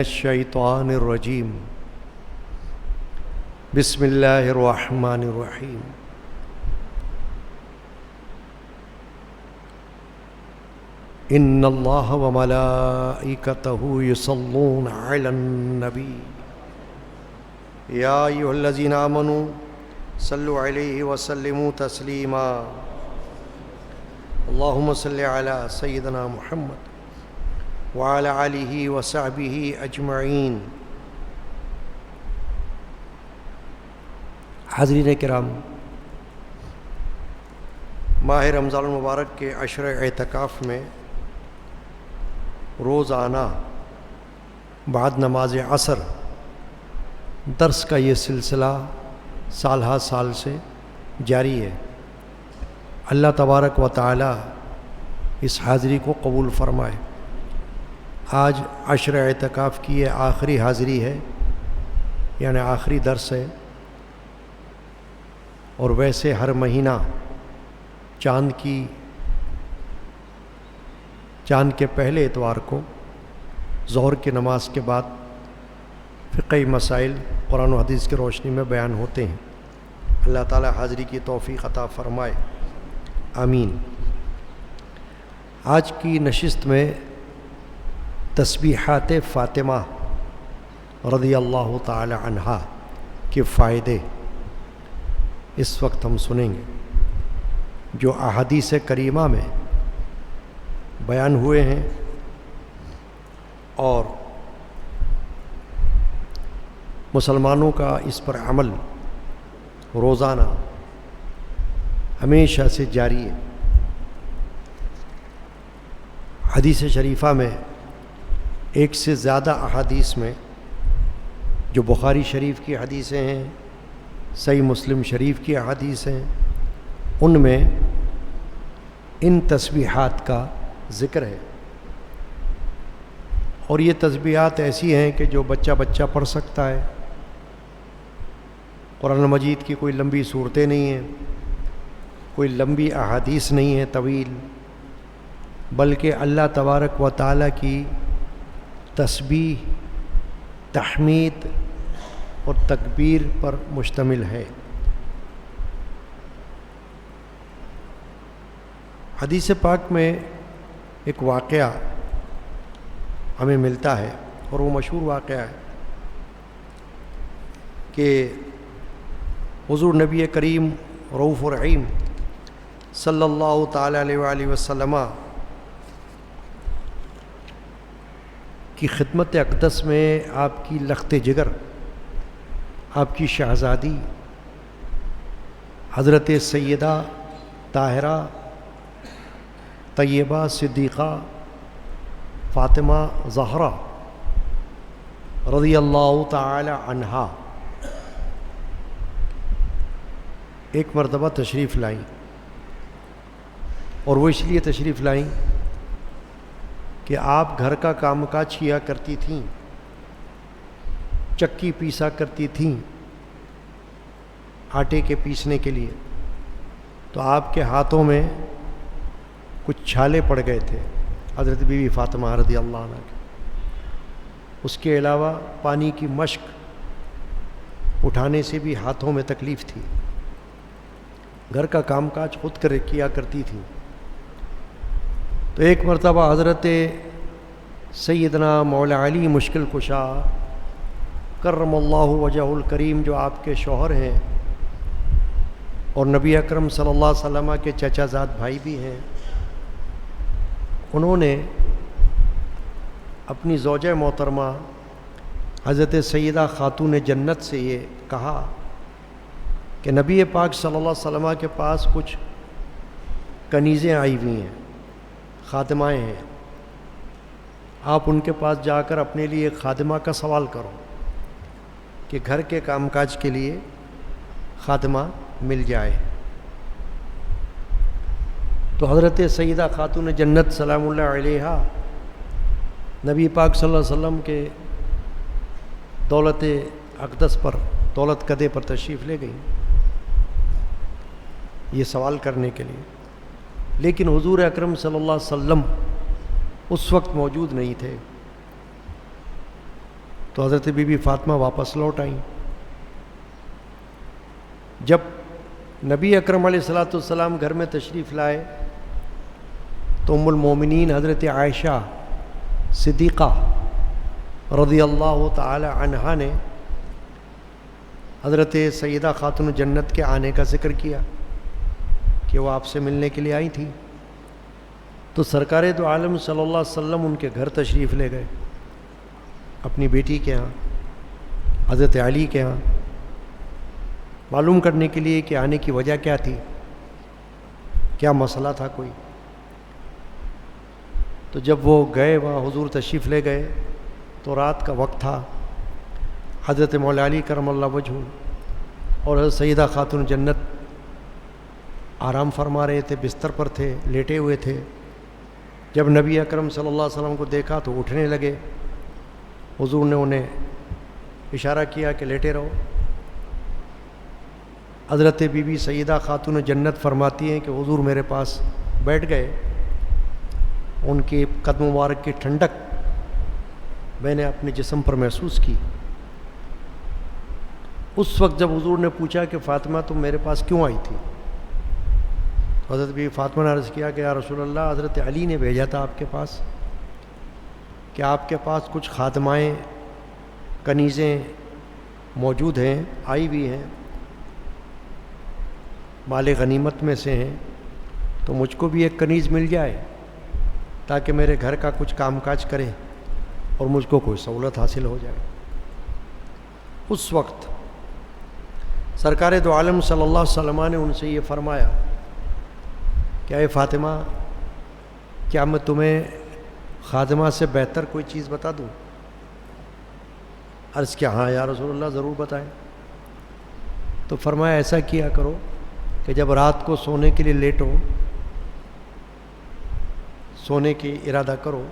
الشیطان الرجیم بسم اللہ الرحمن الرحیم ان اللہ وملائکتہ یصلون علی النبی یا ایھا الذین آمنوا صلوا علیہ وسلموا تسلیما اللہم صل علی سیدنا محمد وعلی آلہ وصحبہ اجمعین۔ حاضرین کرام، ماہ رمضان المبارک کے عشر اعتکاف میں روزانہ بعد نماز عصر درس کا یہ سلسلہ سال ہا سال سے جاری ہے۔ اللہ تبارک و تعالی اس حاضری کو قبول فرمائے۔ آج عشر اعتکاف کی یہ آخری حاضری ہے، یعنی آخری درس ہے، اور ویسے ہر مہینہ چاند کے پہلے اتوار کو ظہر کی نماز کے بعد فقہی مسائل قرآن و حدیث کی روشنی میں بیان ہوتے ہیں۔ اللہ تعالی حاضری کی توفیق عطا فرمائے، آمین۔ آج کی نشست میں تسبیحات فاطمہ رضی اللہ تعالی عنہا کے فائدے اس وقت ہم سنیں گے، جو احادیث کریمہ میں بیان ہوئے ہیں اور مسلمانوں کا اس پر عمل روزانہ ہمیشہ سے جاری ہے۔ حدیث شریفہ میں ایک سے زیادہ احادیث میں، جو بخاری شریف کی حدیثیں ہیں، صحیح مسلم شریف کی احادیث ہیں، ان میں ان تسبیحات کا ذکر ہے، اور یہ تسبیحات ایسی ہیں کہ جو بچہ پڑھ سکتا ہے۔ قرآن مجید کی کوئی لمبی صورتیں نہیں ہیں، کوئی لمبی احادیث نہیں ہیں طویل، بلکہ اللہ تبارک و تعالی کی تسبیح، تحمید اور تکبیر پر مشتمل ہے۔ حدیث پاک میں ایک واقعہ ہمیں ملتا ہے، اور وہ مشہور واقعہ ہے کہ حضور نبی کریم رؤوف رحیم صلی اللہ تعالی علیہ وآلہ وسلم کی خدمت اقدس میں آپ کی لخت جگر، آپ کی شہزادی حضرت سیدہ طاہرہ طیبہ صدیقہ فاطمہ زہرا رضی اللہ تعالی عنہا ایک مرتبہ تشریف لائیں، اور وہ اس لیے تشریف لائیں کہ آپ گھر کا کام کاج کیا کرتی تھیں، چکی پیسا کرتی تھیں آٹے کے پیسنے کے لیے، تو آپ کے ہاتھوں میں کچھ چھالے پڑ گئے تھے حضرت بی بی فاطمہ رضی اللہ عنہ کے۔ اس کے علاوہ پانی کی مشق اٹھانے سے بھی ہاتھوں میں تکلیف تھی، گھر کا کام کاج خود کیا کرتی تھیں۔ تو ایک مرتبہ حضرت سیدنا مولا علی مشکل کشا کرم اللہ وجہ الکریم، جو آپ کے شوہر ہیں اور نبی اکرم صلی اللہ علیہ وسلم کے چچا زاد بھائی بھی ہیں، انہوں نے اپنی زوجہ محترمہ حضرت سیدہ خاتون جنت سے یہ کہا کہ نبی پاک صلی اللہ علیہ وسلم کے پاس کچھ کنیزیں آئی ہوئی ہیں، خادمائیں ہیں، آپ ان کے پاس جا کر اپنے لیے ایک خادمہ کا سوال کرو کہ گھر کے کام کاج کے لیے خادمہ مل جائے۔ تو حضرت سیدہ خاتون جنت سلام اللہ علیہا نبی پاک صلی اللہ علیہ وسلم کے دولت اقدس پر، دولت کدے پر تشریف لے گئیں یہ سوال کرنے کے لیے، لیکن حضور اکرم صلی اللہ علیہ وسلم اس وقت موجود نہیں تھے۔ تو حضرت بی بی فاطمہ واپس لوٹ آئیں۔ جب نبی اکرم علیہ الصلوۃ والسلام گھر میں تشریف لائے تو ام المومنین حضرت عائشہ صدیقہ رضی اللہ تعالی عنہا نے حضرت سیدہ خاتون جنت کے آنے کا ذکر کیا کہ وہ آپ سے ملنے کے لیے آئی تھی۔ تو سرکار دو عالم صلی اللہ علیہ وسلم ان کے گھر تشریف لے گئے، اپنی بیٹی کے ہاں، حضرت علی کے ہاں، معلوم کرنے کے لیے کہ آنے کی وجہ کیا تھی، کیا مسئلہ تھا کوئی۔ تو جب وہ گئے وہاں حضور تشریف لے گئے تو رات کا وقت تھا، حضرت مولا علی کرم اللہ وجہ اور حضرت سیدہ خاتون جنت آرام فرما رہے تھے، بستر پر تھے، لیٹے ہوئے تھے۔ جب نبی اکرم صلی اللہ علیہ وسلم کو دیکھا تو اٹھنے لگے، حضور نے انہیں اشارہ کیا کہ لیٹے رہو۔ حضرت بی بی سیدہ خاتون جنت فرماتی ہیں کہ حضور میرے پاس بیٹھ گئے، ان کے قدم مبارک کی ٹھنڈک میں نے اپنے جسم پر محسوس کی۔ اس وقت جب حضور نے پوچھا کہ فاطمہ تم میرے پاس کیوں آئی تھی، تو حضرت بی بی فاطمہ نے عرض کیا کہ یا رسول اللہ، حضرت علی نے بھیجا تھا آپ کے پاس کہ آپ کے پاس کچھ خادمائیں کنیزیں موجود ہیں، آئی بھی ہیں، مال غنیمت میں سے ہیں، تو مجھ کو بھی ایک کنیز مل جائے تاکہ میرے گھر کا کچھ کام کاج کرے اور مجھ کو کوئی سہولت حاصل ہو جائے۔ اس وقت سرکار دو عالم صلی اللہ علیہ وسلم نے ان سے یہ فرمایا کہ اے فاطمہ، کیا میں تمہیں خادمہ سے بہتر کوئی چیز بتا دوں؟ عرض کیا ہاں یا رسول اللہ ضرور بتائیں۔ تو فرمایا ایسا کیا کرو کہ جب رات کو سونے کے لیے لیٹو، سونے کی ارادہ کرو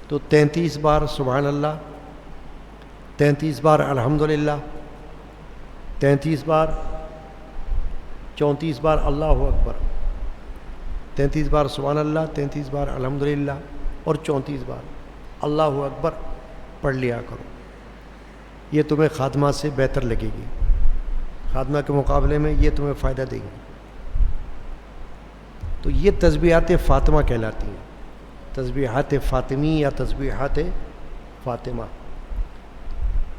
تو 33 بار سبحان اللہ، 33 بار الحمدللہ، 33 بار 34 بار اللہ اکبر، 33 بار سبحان اللہ، 33 بار الحمدللہ اور 34 بار اللہ اکبر پڑھ لیا کرو۔ یہ تمہیں خاتمہ سے بہتر لگے گی، خاتمہ کے مقابلے میں یہ تمہیں فائدہ دے گی۔ تو یہ تسبیحات فاطمہ کہلاتی ہیں، تسبیحات فاطمی یا تسبیحات فاطمہ۔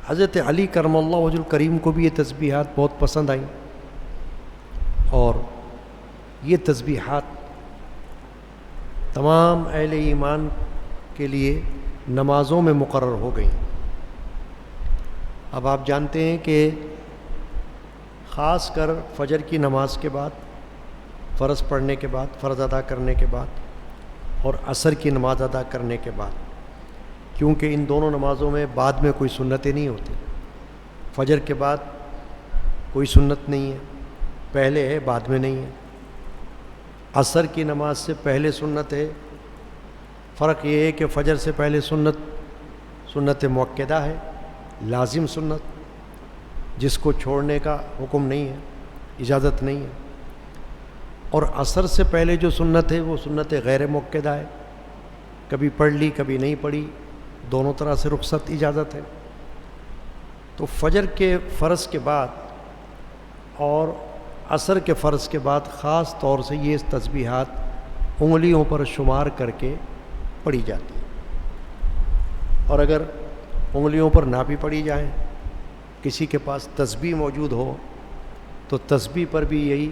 حضرت علی کرم اللہ وجہ الکریم کو بھی یہ تسبیحات بہت پسند آئیں، اور یہ تسبیحات تمام اہل ایمان کے لیے نمازوں میں مقرر ہو گئیں۔ اب آپ جانتے ہیں کہ خاص کر فجر کی نماز کے بعد، فرض پڑھنے کے بعد، فرض ادا کرنے کے بعد، اور عصر کی نماز ادا کرنے کے بعد، کیونکہ ان دونوں نمازوں میں بعد میں کوئی سنتیں نہیں ہوتی۔ فجر کے بعد کوئی سنت نہیں ہے، پہلے ہے بعد میں نہیں ہے۔ عصر کی نماز سے پہلے سنت ہے، فرق یہ ہے کہ فجر سے پہلے سنت مؤکدہ ہے، لازم سنت، جس کو چھوڑنے کا حکم نہیں ہے، اجازت نہیں ہے۔ اور عصر سے پہلے جو سنت ہے وہ سنت غیر مؤکدہ ہے، کبھی پڑھ لی کبھی نہیں پڑھی، دونوں طرح سے رخصت اجازت ہے۔ تو فجر کے فرض کے بعد اور عصر کے فرض کے بعد خاص طور سے یہ تسبیحات انگلیوں پر شمار کر کے پڑھی جاتی ہیں، اور اگر انگلیوں پر نہ بھی پڑھی جائیں، کسی کے پاس تسبیح موجود ہو تو تسبیح پر بھی یہی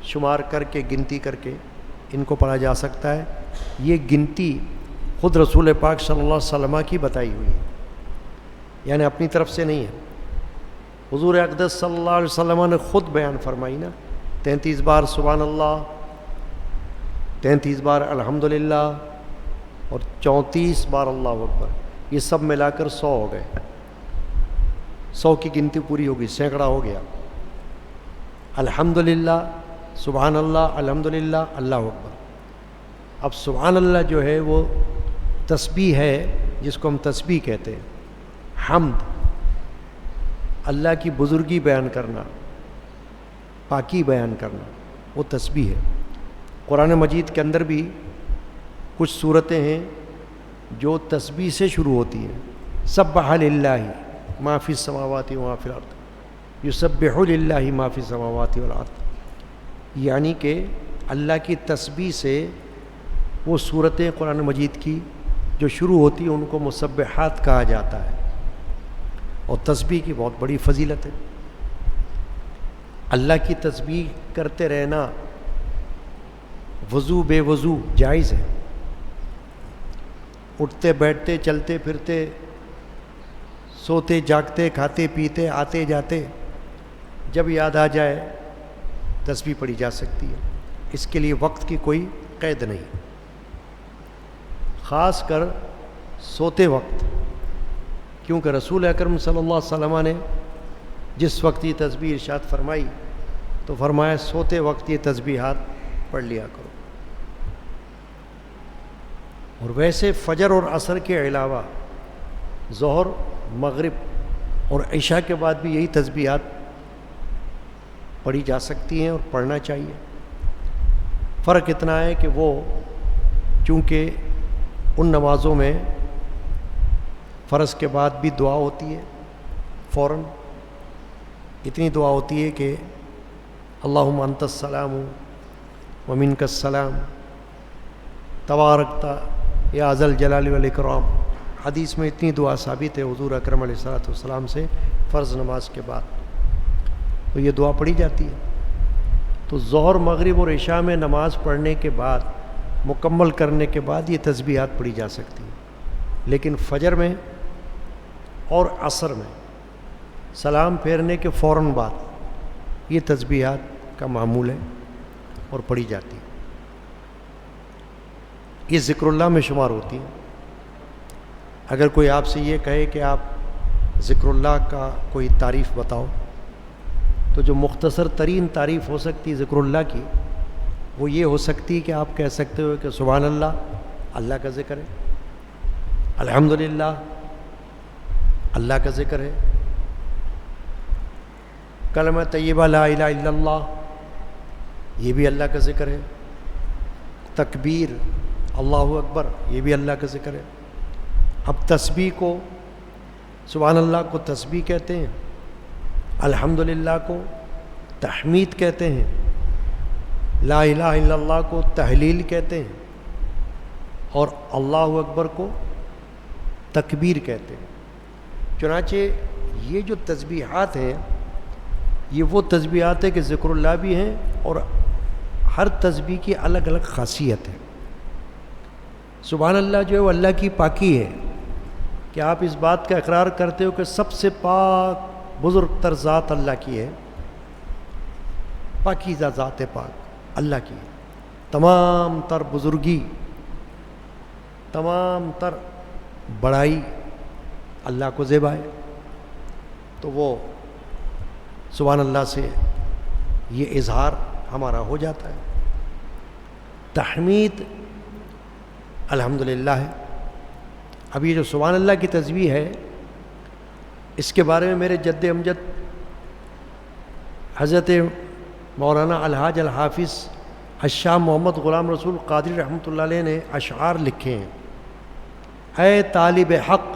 شمار کر کے گنتی کر کے ان کو پڑھا جا سکتا ہے۔ یہ گنتی خود رسول پاک صلی اللہ علیہ وسلم کی بتائی ہوئی ہے، یعنی اپنی طرف سے نہیں ہے۔ حضور اقدس صلی اللہ علیہ وسلم نے خود بیان فرمائی نا، 33 بار سبحان اللہ، 33 بار الحمدللہ اور 34 بار اللہ اکبر، یہ سب ملا کر 100 ہو گئے۔ 100 کی گنتی پوری ہوگی، سینکڑا ہو گیا۔ الحمدللہ، سبحان اللہ، الحمدللہ، اللہ اکبر۔ اب سبحان اللہ جو ہے وہ تسبیح ہے، جس کو ہم تسبیح کہتے ہیں۔ حمد اللہ کی بزرگی بیان کرنا، پاکی بیان کرنا، وہ تسبیح ہے۔ قرآن مجید کے اندر بھی کچھ صورتیں ہیں جو تسبیح سے شروع ہوتی ہیں، سبح للہ ما فی السماوات و ما فی الارض یسبح للہ ما فی السماوات والارض، یعنی کہ اللہ کی تسبیح سے وہ صورتیں قرآن مجید کی جو شروع ہوتی ہیں ان کو مسبحات کہا جاتا ہے، اور تسبیح کی بہت بڑی فضیلت ہے۔ اللہ کی تسبیح کرتے رہنا وضو بے وضو جائز ہے، اٹھتے بیٹھتے چلتے پھرتے سوتے جاگتے کھاتے پیتے آتے جاتے جب یاد آ جائے تسبیح پڑھی جا سکتی ہے، اس کے لیے وقت کی کوئی قید نہیں، خاص کر سوتے وقت، کیونکہ رسول اکرم صلی اللہ علیہ وسلم نے جس وقت یہ تسبیح ارشاد فرمائی تو فرمایا سوتے وقت یہ تسبیحات پڑھ لیا کرو۔ اور ویسے فجر اور عصر کے علاوہ ظہر مغرب اور عشاء کے بعد بھی یہی تسبیحات پڑھی جا سکتی ہیں اور پڑھنا چاہیے۔ فرق اتنا ہے کہ وہ چونکہ ان نمازوں میں فرض کے بعد بھی دعا ہوتی ہے، فوراً اتنی دعا ہوتی ہے کہ اللہم انت السلام و منک السلام تبارکت یا ذا الجلال والاکرام، حدیث میں اتنی دعا ثابت ہے حضور اکرم علیہ الصلوۃ والسلام سے فرض نماز کے بعد، تو یہ دعا پڑھی جاتی ہے۔ تو ظہر مغرب اور عشاء میں نماز پڑھنے کے بعد مکمل کرنے کے بعد یہ تسبیحات پڑھی جا سکتی ہیں، لیکن فجر میں اور عصر میں سلام پھیرنے کے فوراً بعد یہ تسبیحات کا معمول ہے اور پڑھی جاتی ہے، یہ ذکر اللہ میں شمار ہوتی ہے۔ اگر کوئی آپ سے یہ کہے کہ آپ ذکر اللہ کا کوئی تعریف بتاؤ، تو جو مختصر ترین تعریف ہو سکتی ذکر اللہ کی وہ یہ ہو سکتی ہے کہ آپ کہہ سکتے ہو کہ سبحان اللہ اللہ کا ذکر ہے، الحمدللہ اللہ کا ذکر ہے، کلمہ طیبہ لا الہ الا اللہ یہ بھی اللہ کا ذکر ہے، تکبیر اللہ اکبر یہ بھی اللہ کا ذکر ہے۔ اب تسبیح کو سبحان اللہ کو تسبیح کہتے ہیں، الحمدللہ کو تحمید کہتے ہیں، لا الہ الا اللہ کو تحلیل کہتے ہیں، اور اللہ اکبر کو تکبیر کہتے ہیں۔ چنانچہ یہ جو تسبیحات ہیں یہ وہ تسبیحات ہیں کہ ذکر اللہ بھی ہیں، اور ہر تسبیح کی الگ الگ خاصیت ہے۔ سبحان اللہ جو ہے وہ اللہ کی پاکی ہے، کہ آپ اس بات کا اقرار کرتے ہو کہ سب سے پاک بزرگ تر ذات اللہ کی ہے، پاکیزہ ذات پاک اللہ کی ہے، تمام تر بزرگی تمام تر بڑائی اللہ کو زیبا ہے، تو وہ سبحان اللہ سے یہ اظہار ہمارا ہو جاتا ہے۔ تحمید الحمدللہ ہے۔ اب یہ جو سبحان اللہ کی تسبیح ہے اس کے بارے میں میرے جد امجد حضرت مولانا الحاج الحافظ الشاہ محمد غلام رسول قادری رحمۃ اللہ علیہ نے اشعار لکھے ہیں۔ اے طالب حق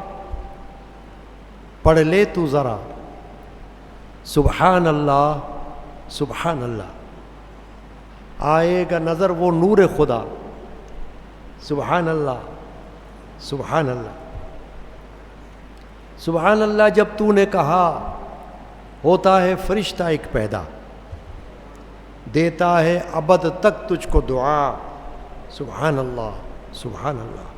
پڑھ لے تو ذرا سبحان اللہ سبحان اللہ، آئے گا نظر وہ نور خدا، سبحان اللہ سبحان اللہ۔ سبحان اللہ جب تو نے کہا ہوتا ہے فرشتہ ایک پیدا، دیتا ہے ابد تک تجھ کو دعا، سبحان اللہ سبحان اللہ۔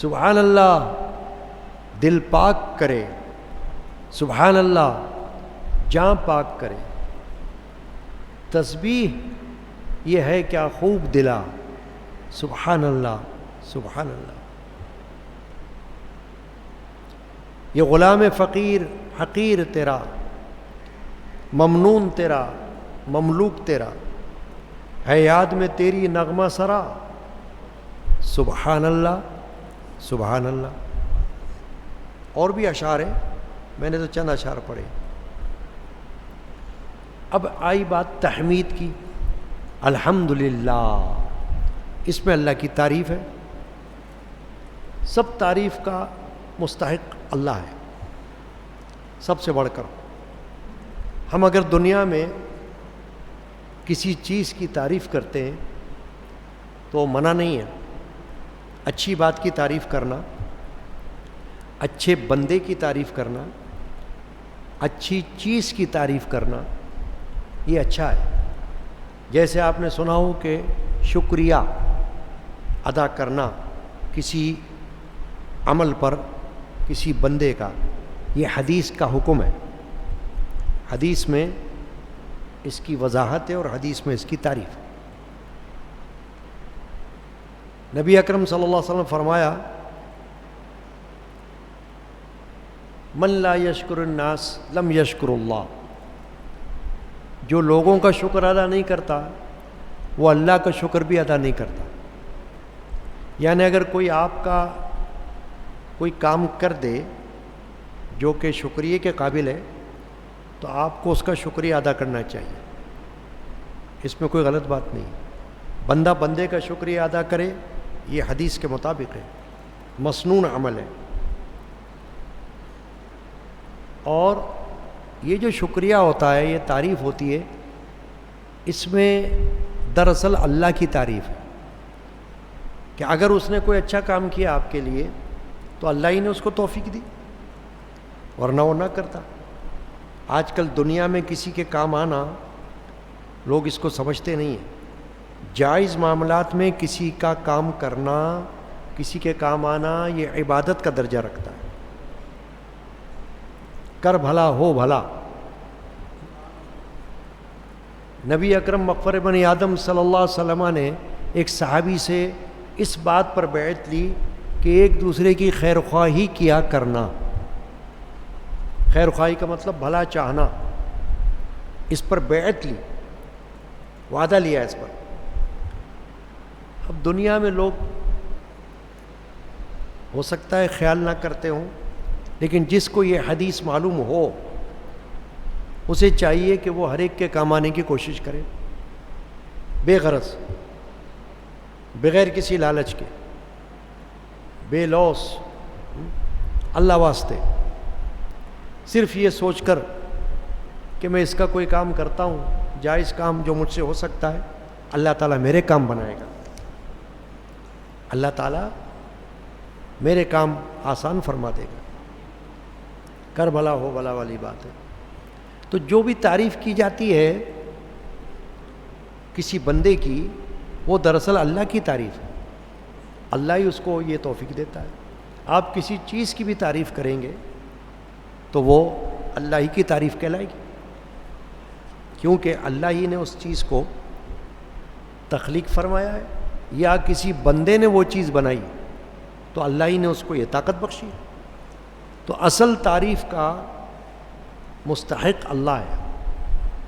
سبحان اللہ دل پاک کرے، سبحان اللہ جاں پاک کرے۔ تسبیح یہ ہے کیا خوب دلا، سبحان اللہ سبحان اللہ۔ یہ غلام فقیر حقیر تیرا، ممنون تیرا مملوک تیرا، ہے یاد میں تیری نغمہ سرا، سبحان اللہ سبحان اللہ۔ اور بھی اشعار ہیں، میں نے تو چند اشعار پڑھے۔ اب آئی بات تحمید کی، الحمدللہ اس میں اللہ کی تعریف ہے، سب تعریف کا مستحق اللہ ہے سب سے بڑھ کر. ہم اگر دنیا میں کسی چیز کی تعریف کرتے ہیں تو منع نہیں ہے. اچھی بات کی تعریف کرنا، اچھے بندے کی تعریف کرنا، اچھی چیز کی تعریف کرنا، یہ اچھا ہے. جیسے آپ نے سنا ہو کہ شکریہ ادا کرنا کسی عمل پر کسی بندے کا، یہ حدیث کا حکم ہے. حدیث میں اس کی وضاحت ہے اور حدیث میں اس کی تعریف ہے. نبی اکرم صلی اللہ علیہ وسلم فرمایا من لا یشکر الناس لم یشکر اللہ. جو لوگوں کا شکر ادا نہیں کرتا وہ اللہ کا شکر بھی ادا نہیں کرتا. یعنی اگر کوئی آپ کا کوئی کام کر دے جو کہ شکریہ کے قابل ہے تو آپ کو اس کا شکریہ ادا کرنا چاہیے. اس میں کوئی غلط بات نہیں. بندہ بندے کا شکریہ ادا کرے یہ حدیث کے مطابق ہے، مسنون عمل ہے. اور یہ جو شکریہ ہوتا ہے، یہ تعریف ہوتی ہے، اس میں دراصل اللہ کی تعریف ہے کہ اگر اس نے کوئی اچھا کام کیا آپ کے لیے تو اللہ ہی نے اس کو توفیق دی، ورنہ وہ نہ کرتا. آج کل دنیا میں کسی کے کام آنا لوگ اس کو سمجھتے نہیں ہیں. جائز معاملات میں کسی کا کام کرنا، کسی کے کام آنا، یہ عبادت کا درجہ رکھتا ہے. کر بھلا ہو بھلا. نبی اکرم مغفر بنی آدم صلی اللہ علیہ وسلم نے ایک صحابی سے اس بات پر بیعت لی کہ ایک دوسرے کی خیر خواہی کیا کرنا. خیر خواہی کا مطلب بھلا چاہنا. اس پر بیعت لی، وعدہ لیا اس پر. اب دنیا میں لوگ ہو سکتا ہے خیال نہ کرتے ہوں، لیکن جس کو یہ حدیث معلوم ہو اسے چاہیے کہ وہ ہر ایک کے کام آنے کی کوشش کرے، بے غرض، بغیر کسی لالچ کے، بے لوث، اللہ واسطے، صرف یہ سوچ کر کہ میں اس کا کوئی کام کرتا ہوں، جائز کام جو مجھ سے ہو سکتا ہے، اللہ تعالیٰ میرے کام بنائے گا، اللہ تعالیٰ میرے کام آسان فرما دے گا. کر بھلا ہو بھلا والی بات ہے. تو جو بھی تعریف کی جاتی ہے کسی بندے کی، وہ دراصل اللہ کی تعریف ہے. اللہ ہی اس کو یہ توفیق دیتا ہے. آپ کسی چیز کی بھی تعریف کریں گے تو وہ اللہ ہی کی تعریف کہلائے گی، کیونکہ اللہ ہی نے اس چیز کو تخلیق فرمایا ہے، یا کسی بندے نے وہ چیز بنائی تو اللہ ہی نے اس کو یہ طاقت بخشی. تو اصل تعریف کا مستحق اللہ ہے،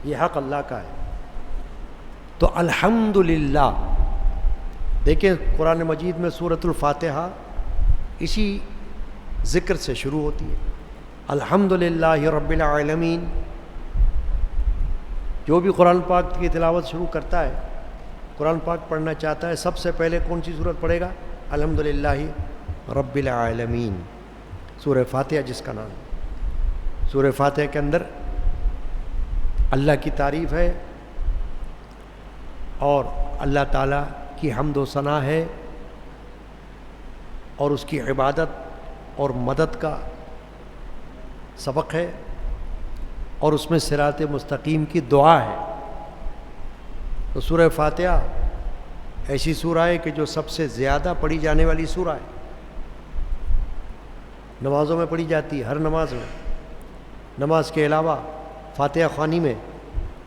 یہ حق اللہ کا ہے. تو الحمدللہ دیکھیں قرآن مجید میں سورۃ الفاتحہ اسی ذکر سے شروع ہوتی ہے، الحمدللہ رب العالمین. جو بھی قرآن پاک کی تلاوت شروع کرتا ہے، قرآن پاک پڑھنا چاہتا ہے، سب سے پہلے کون سی سورت پڑھے گا؟ الحمدللہ رب العالمین، سورہ فاتحہ جس کا نام ہے. سورہ فاتحہ کے اندر اللہ کی تعریف ہے اور اللہ تعالیٰ کی حمد و ثنا ہے اور اس کی عبادت اور مدد کا سبق ہے، اور اس میں صراط مستقیم کی دعا ہے. تو سورہ فاتحہ ایسی سورہ ہے کہ جو سب سے زیادہ پڑھی جانے والی سورہ ہے. نمازوں میں پڑھی جاتی ہے، ہر نماز میں. نماز کے علاوہ فاتحہ خوانی میں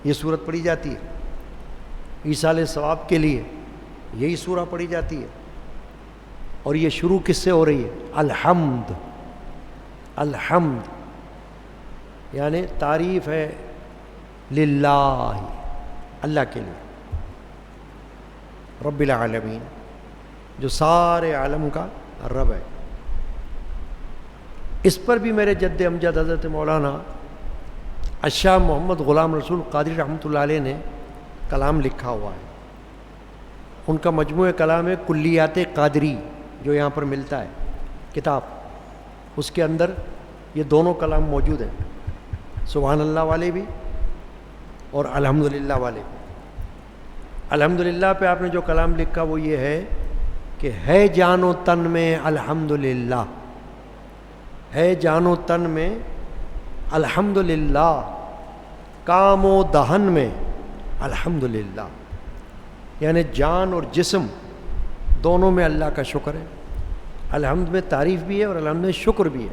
یہ سورت پڑھی جاتی ہے. ایصال ثواب کے لیے یہی سورہ پڑھی جاتی ہے. اور یہ شروع کس سے ہو رہی ہے؟ الحمد. الحمد یعنی تعریف ہے للہ، اللہ کے لیے، رب العالمین، جو سارے عالم کا رب ہے. اس پر بھی میرے جد امجد حضرت مولانا الشاہ محمد غلام رسول قادری رحمۃ اللہ علیہ نے کلام لکھا ہوا ہے. ان کا مجموعہ کلام ہے کلیات قادری، جو یہاں پر ملتا ہے. کتاب، اس کے اندر یہ دونوں کلام موجود ہیں، سبحان اللہ والے بھی اور الحمدللہ والے بھی۔ الحمدللہ پہ آپ نے جو کلام لکھا وہ یہ ہے کہ ہے جان و تن میں الحمدللہ، ہے جان و تن میں الحمدللہ، کام و دہن میں الحمدللہ، یعنی جان اور جسم دونوں میں اللہ کا شکر ہے۔ الحمد میں تعریف بھی ہے اور الحمد میں شکر بھی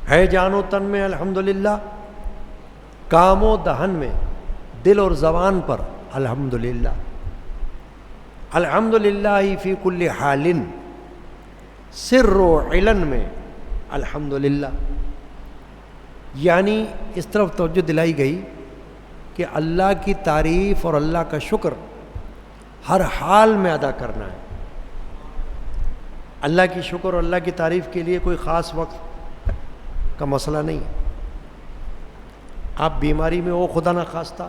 ہے جان و تن میں الحمدللہ، کام و دہن میں، دل اور زبان پر الحمدللہ۔ الحمدللہ فی کل حال، سر و علن میں الحمدللہ، یعنی اس طرف توجہ دلائی گئی کہ اللہ کی تعریف اور اللہ کا شکر ہر حال میں ادا کرنا ہے۔ اللہ کی شکر اور اللہ کی تعریف کے لیے کوئی خاص وقت کا مسئلہ نہیں ہے۔ آپ بیماری میں ہو خدا نخواستہ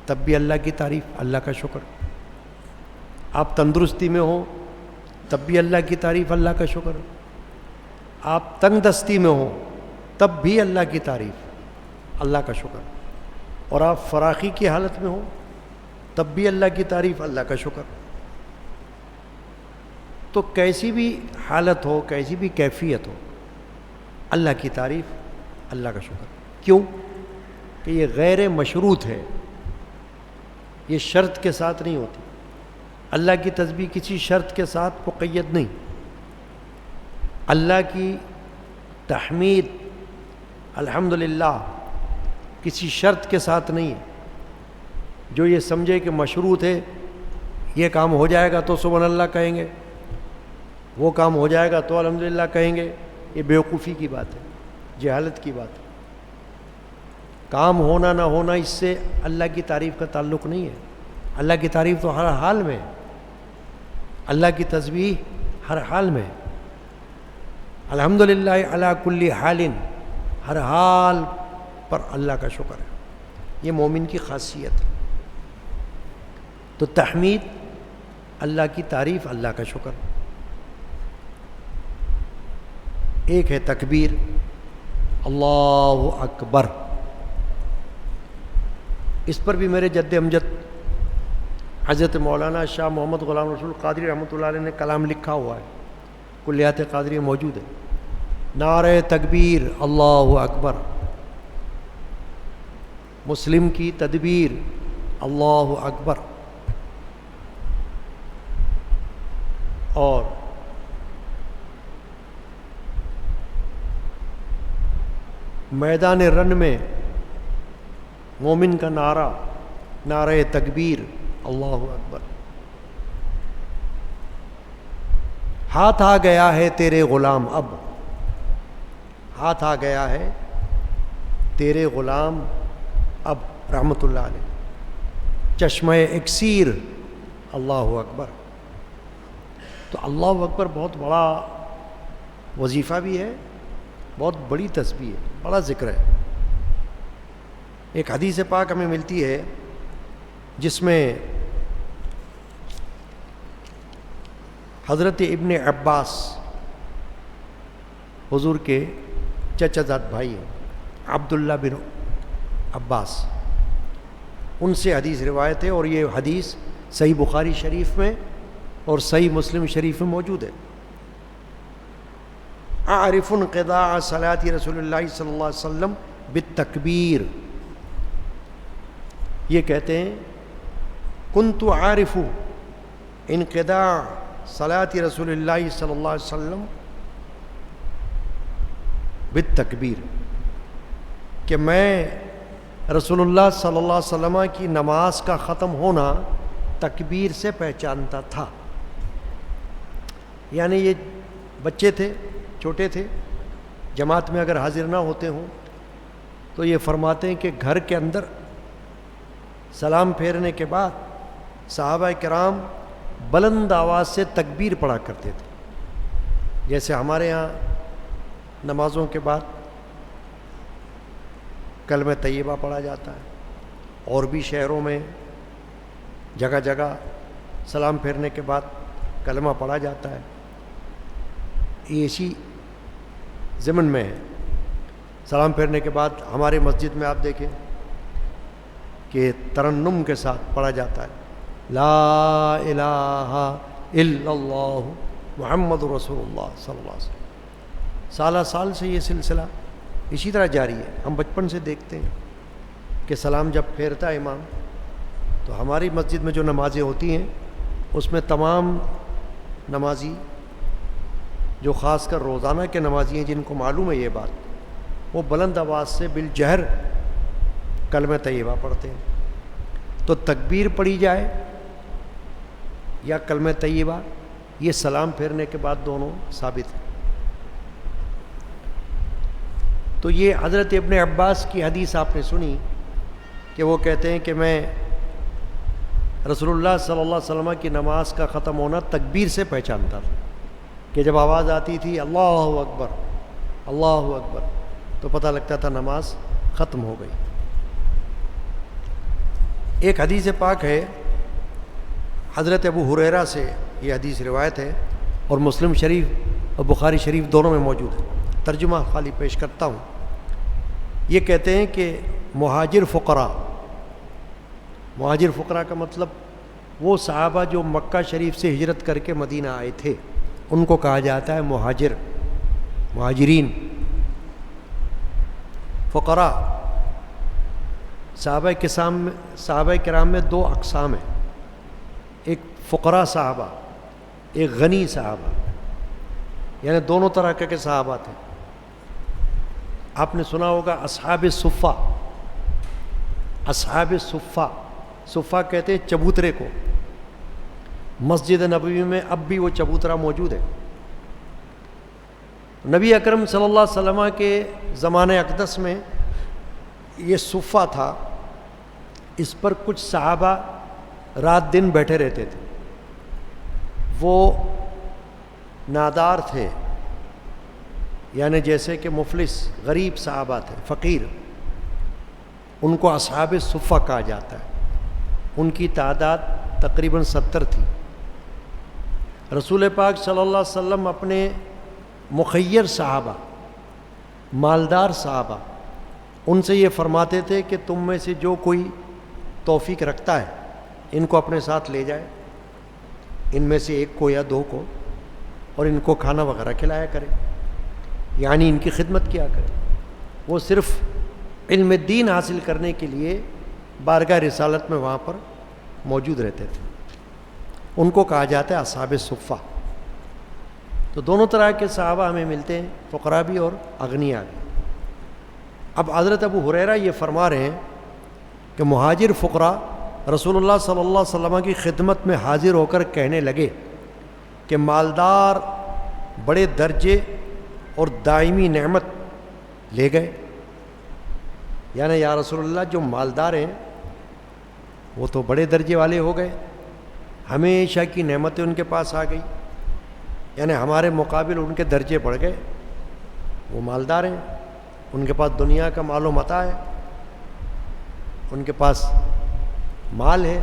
تب بھی اللہ کی تعریف، اللہ کا شکر۔ آپ تندرستی میں ہو تب بھی اللہ کی تعریف، اللہ کا شکر۔ آپ تنگ دستی میں ہو تب بھی اللہ کی تعریف، اللہ کا شکر۔ اور آپ فراخی کی حالت میں ہو تب بھی اللہ کی تعریف، اللہ کا شکر۔ تو کیسی بھی حالت ہو، کیسی بھی کیفیت ہو، اللہ کی تعریف، اللہ کا شکر۔ کیوں کہ یہ غیر مشروط ہے، یہ شرط کے ساتھ نہیں ہوتی۔ اللہ کی تسبیح کسی شرط کے ساتھ مقید نہیں۔ اللہ کی تحمید الحمدللہ کسی شرط کے ساتھ نہیں ہے۔ جو یہ سمجھے کہ مشروط ہے، یہ کام ہو جائے گا تو سبحان اللہ کہیں گے، وہ کام ہو جائے گا تو الحمدللہ کہیں گے، یہ بیوقوفی کی بات ہے، جہالت کی بات ہے۔ کام ہونا نہ ہونا اس سے اللہ کی تعریف کا تعلق نہیں ہے۔ اللہ کی تعریف تو ہر حال میں ہے، اللہ کی تسبیح ہر حال میں ہے۔ الحمدللہ علی کل حال، ہر حال پر اللہ کا شکر ہے، یہ مومن کی خاصیت ہے۔ تو تحمید اللہ کی تعریف، اللہ کا شکر۔ ایک ہے تکبیر، اللہ اکبر، اس پر بھی میرے جد امجد حضرت مولانا شاہ محمد غلام رسول قادری رحمۃ اللہ علیہ نے کلام لکھا ہوا ہے، کلیات قادری موجود ہے۔ نعرہ تکبیر اللہ اکبر، مسلم کی تدبیر اللہ اکبر، اور میدان رن میں مومن کا نعرہ، نعرہ تکبیر اللہ اکبر۔ ہاتھ آ گیا ہے تیرے غلام اب، ہاتھ آ گیا ہے تیرے غلام اب، رحمۃ اللہ علیہ۔ چشمہ اکسیر اللہ اکبر۔ تو اللہ اکبر بہت بڑا وظیفہ بھی ہے، بہت بڑی تسبیح ہے، بڑا ذکر ہے۔ ایک حدیث پاک ہمیں ملتی ہے جس میں حضرت ابن عباس حضور کے چچا زاد بھائی ہیں، عبداللہ بن عباس، ان سے حدیث روایت ہے، اور یہ حدیث صحیح بخاری شریف میں اور صحیح مسلم شریف میں موجود ہے۔ اعرف انقضاء صلاۃ رسول اللہ صلی اللہ علیہ وسلم بالتکبیر، یہ کہتے ہیں کنت عارف انقضاء صلاۃ رسول اللہ صلی اللہ علیہ وسلم بالتکبیر، کہ میں رسول اللہ صلی اللہ علیہ وسلم کی نماز کا ختم ہونا تکبیر سے پہچانتا تھا۔ یعنی یہ بچے تھے، چھوٹے تھے، جماعت میں اگر حاضر نہ ہوتے ہوں تو یہ فرماتے ہیں کہ گھر کے اندر سلام پھیرنے کے بعد صحابہ کرام بلند آواز سے تکبیر پڑھا کرتے تھے، جیسے ہمارے ہاں نمازوں کے بعد کلمہ طیبہ پڑھا جاتا ہے، اور بھی شہروں میں جگہ جگہ سلام پھیرنے کے بعد کلمہ پڑھا جاتا ہے۔ یہ اسی ضمن میں ہے۔ سلام پھیرنے کے بعد ہمارے مسجد میں آپ دیکھیں کہ ترنم کے ساتھ پڑھا جاتا ہے لا الہ الا اللہ محمد رسول اللہ صلی اللہ علیہ وسلم۔ سالہ سال سے یہ سلسلہ اسی طرح جاری ہے۔ ہم بچپن سے دیکھتے ہیں کہ سلام جب پھیرتا ہے امام تو ہماری مسجد میں جو نمازیں ہوتی ہیں اس میں تمام نمازی جو خاص کر روزانہ کے نمازی ہیں جن کو معلوم ہے یہ بات، وہ بلند آواز سے بالجہر کلمہ طیبہ پڑھتے ہیں۔ تو تکبیر پڑھی جائے یا کلمہ طیبہ، یہ سلام پھیرنے کے بعد دونوں ثابت ہیں۔ تو یہ حضرت ابن عباس کی حدیث آپ نے سنی کہ وہ کہتے ہیں کہ میں رسول اللہ صلی اللہ علیہ وسلم کی نماز کا ختم ہونا تکبیر سے پہچانتا تھا، کہ جب آواز آتی تھی اللہ اکبر اللہ اکبر تو پتہ لگتا تھا نماز ختم ہو گئی۔ ایک حدیث پاک ہے حضرت ابو ہریرہ سے، یہ حدیث روایت ہے اور مسلم شریف اور بخاری شریف دونوں میں موجود ہے، ترجمہ خالی پیش کرتا ہوں۔ یہ کہتے ہیں کہ مہاجر فقراء کا مطلب وہ صحابہ جو مکہ شریف سے ہجرت کر کے مدینہ آئے تھے، ان کو کہا جاتا ہے مہاجرین۔ فقراء صحابہ کرام میں دو اقسام ہیں، ایک فقراء صحابہ، ایک غنی صحابہ، یعنی دونوں طرح کے صحابہ تھے۔ آپ نے سنا ہوگا اصحاب صفہ کہتے ہیں چبوترے کو۔ مسجد نبوی میں اب بھی وہ چبوترا موجود ہے۔ نبی اکرم صلی اللہ علیہ وسلم کے زمانہ اقدس میں یہ صفہ تھا، اس پر کچھ صحابہ رات دن بیٹھے رہتے تھے۔ وہ نادار تھے، یعنی جیسے کہ مفلس غریب صحابہ تھے، فقیر، ان کو اصحاب صفہ کہا جاتا ہے۔ ان کی تعداد تقریباً 70 تھی۔ رسول پاک صلی اللہ علیہ وسلم اپنے مخیر صحابہ، مالدار صحابہ، ان سے یہ فرماتے تھے کہ تم میں سے جو کوئی توفیق رکھتا ہے ان کو اپنے ساتھ لے جائے، ان میں سے ایک کو یا دو کو، اور ان کو کھانا وغیرہ کھلایا کرے، یعنی ان کی خدمت کیا کرے۔ وہ صرف علم دین حاصل کرنے کے لیے بارگاہ رسالت میں وہاں پر موجود رہتے تھے۔ ان کو کہا جاتا ہے اصحاب صفہ۔ تو دونوں طرح کے صحابہ ہمیں ملتے ہیں، فقراء بھی اور اغنیاء بھی۔ اب حضرت ابو ہریرہ یہ فرما رہے ہیں کہ مہاجر فقراء رسول اللہ صلی اللہ علیہ وسلم کی خدمت میں حاضر ہو کر کہنے لگے کہ مالدار بڑے درجے اور دائمی نعمت لے گئے، یعنی یا رسول اللہ جو مالدار ہیں وہ تو بڑے درجے والے ہو گئے، ہمیشہ کی نعمتیں ان کے پاس آ گئی، یعنی ہمارے مقابل ان کے درجے بڑھ گئے۔ وہ مالدار ہیں، ان کے پاس دنیا کا مال و متاع ہے، ان کے پاس مال ہے۔